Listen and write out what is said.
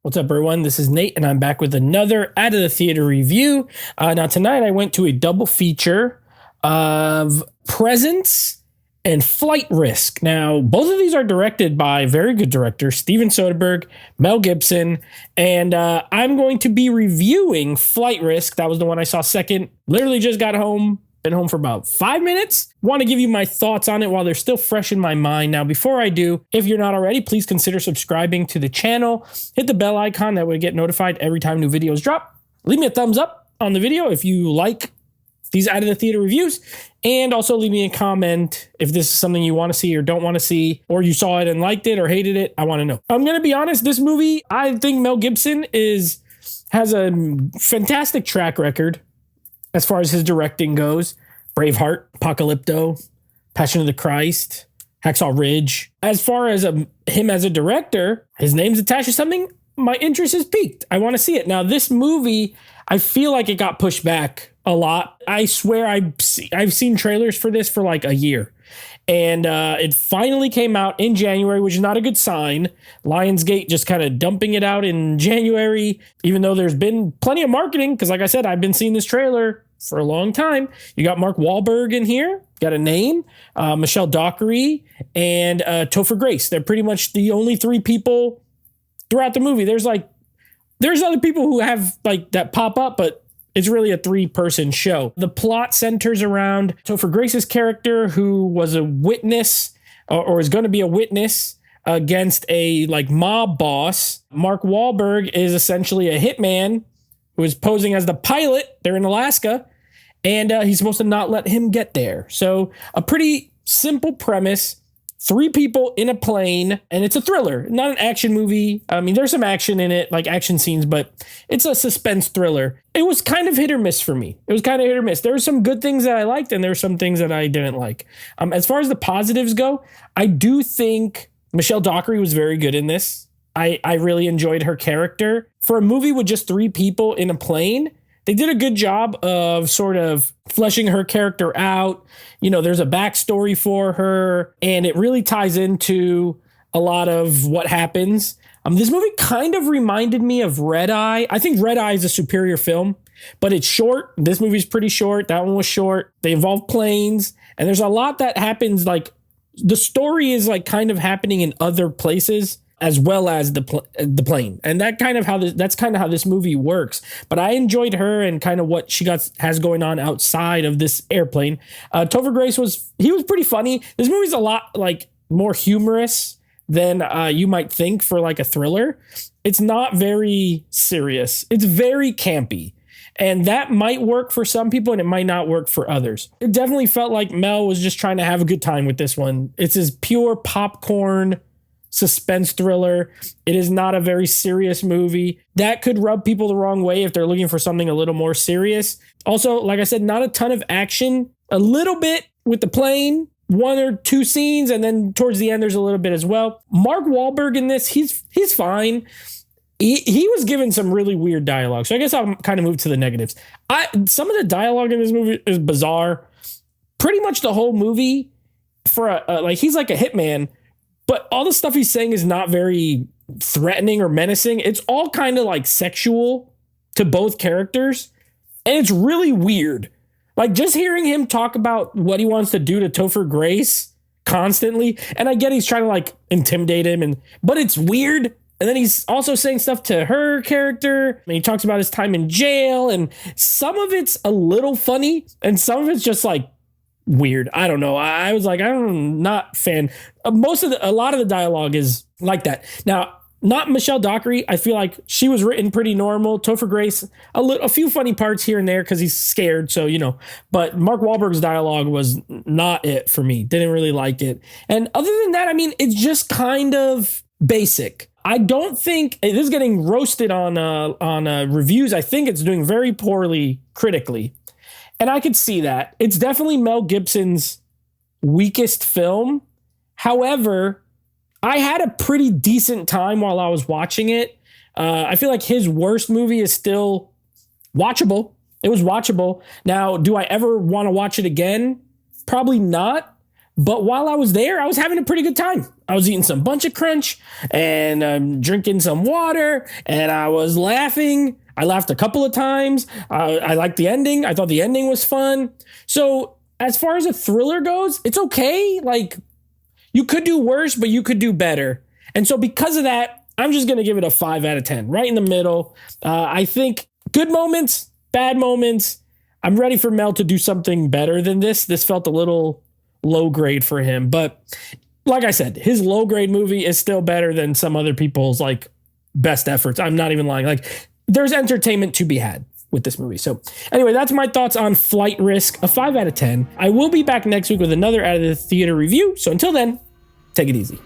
What's up, everyone? This is Nate, and I'm back with another Out of the Theater review. Now, tonight I went to a double feature of Presence and Flight Risk. Now, both of these are directed by very good directors, Steven Soderbergh, Mel Gibson, and I'm going to be reviewing Flight Risk. That was the one I saw second. Literally just got home. Been home for about 5 minutes. Want to give you my thoughts on it while they're still fresh in my mind. Now, before I do, if you're not already, please consider subscribing to the channel. Hit the bell icon. That way you get notified every time new videos drop. Leave me a thumbs up on the video if you like these Out of the Theater reviews. And also leave me a comment if this is something you want to see or don't want to see, or you saw it and liked it or hated it. I want to know. I'm going to be honest. This movie, I think Mel Gibson has a fantastic track record as far as his directing goes. Braveheart, Apocalypto, Passion of the Christ, Hacksaw Ridge. As far as him as a director, his name's attached to something, my interest is piqued. I want to see it. Now, this movie, I feel like it got pushed back a lot. I swear I've seen trailers for this for like a year. And it finally came out in January, which is not a good sign. Lionsgate just kind of dumping it out in January, even though there's been plenty of marketing. Because like I said, I've been seeing this trailer for a long time. You got Mark Wahlberg in here, got a name, Michelle Dockery, and Topher Grace. They're pretty much the only three people throughout the movie. There's other people who have like that pop up, but it's really a 3-person show. The plot centers around Topher Grace's character, who was a witness or is going to be a witness against a like mob boss. Mark Wahlberg is essentially a hitman who is posing as the pilot. They're in Alaska, and he's supposed to not let him get there. So a pretty simple premise. 3 people in a plane, and it's a thriller, not an action movie. I mean, there's some action in it, like action scenes, but it's a suspense thriller. It was kind of hit or miss for me. There were some good things that I liked, and there were some things that I didn't like. As far as the positives go, I do think Michelle Dockery was very good in this. I really enjoyed her character. For a movie with just 3 people in a plane, they did a good job of sort of fleshing her character out. You know, there's a backstory for her, and it really ties into a lot of what happens. This movie kind of reminded me of Red Eye. I think Red Eye is a superior film, but it's short. This movie's pretty short. That one was short. They involve planes, and there's a lot that happens. Like the story is like kind of happening in other places as well as the plane. And that's kind of how this movie works. But I enjoyed her and kind of what she has going on outside of this airplane. Topher Grace was pretty funny. This movie's a lot like more humorous than you might think for like a thriller. It's not very serious. It's very campy. And that might work for some people and it might not work for others. It definitely felt like Mel was just trying to have a good time with this one. It's his pure popcorn suspense thriller. It is not a very serious movie. That could rub people the wrong way if they're looking for something a little more serious. Also, like I said, not a ton of action. A little bit with the plane, 1 or 2 scenes, and then towards the end there's a little bit as well. Mark Wahlberg in this, he's fine. He was given some really weird dialogue. So I guess I'll kind of move to the negatives. Some of the dialogue in this movie is bizarre. Pretty much the whole movie for like he's like a hitman, but all the stuff he's saying is not very threatening or menacing. It's all kind of like sexual to both characters. And it's really weird. Like just hearing him talk about what he wants to do to Topher Grace constantly. And I get he's trying to like intimidate him, but it's weird. And then he's also saying stuff to her character. And he talks about his time in jail. And some of it's a little funny. And some of it's just like weird. I don't know. I was like, I'm not fan. A lot of the dialogue is like that. Now, not Michelle Dockery. I feel like she was written pretty normal. Topher Grace, a few funny parts here and there because he's scared. So, you know, but Mark Wahlberg's dialogue was not it for me. Didn't really like it. And other than that, I mean, it's just kind of basic. I don't think it is getting roasted on reviews. I think it's doing very poorly critically. And I could see that. It's definitely Mel Gibson's weakest film. However, I had a pretty decent time while I was watching it. I feel like his worst movie is still watchable. It was watchable. Now, do I ever want to watch it again? Probably not. But while I was there, I was having a pretty good time. I was eating some Bunch of Crunch and drinking some water, and I was laughing. I laughed a couple of times. I liked the ending. I thought the ending was fun. So as far as a thriller goes, it's okay. Like, you could do worse, but you could do better. And so because of that, I'm just going to give it a 5 out of 10, right in the middle. I think good moments, bad moments. I'm ready for Mel to do something better than this. This felt a little low grade for him, but like I said, his low grade movie is still better than some other people's like best efforts. I'm not even lying. Like, there's entertainment to be had with this movie. So anyway, that's my thoughts on Flight Risk, a 5 out of 10. I will be back next week with another Out of the Theater review. So until then, take it easy.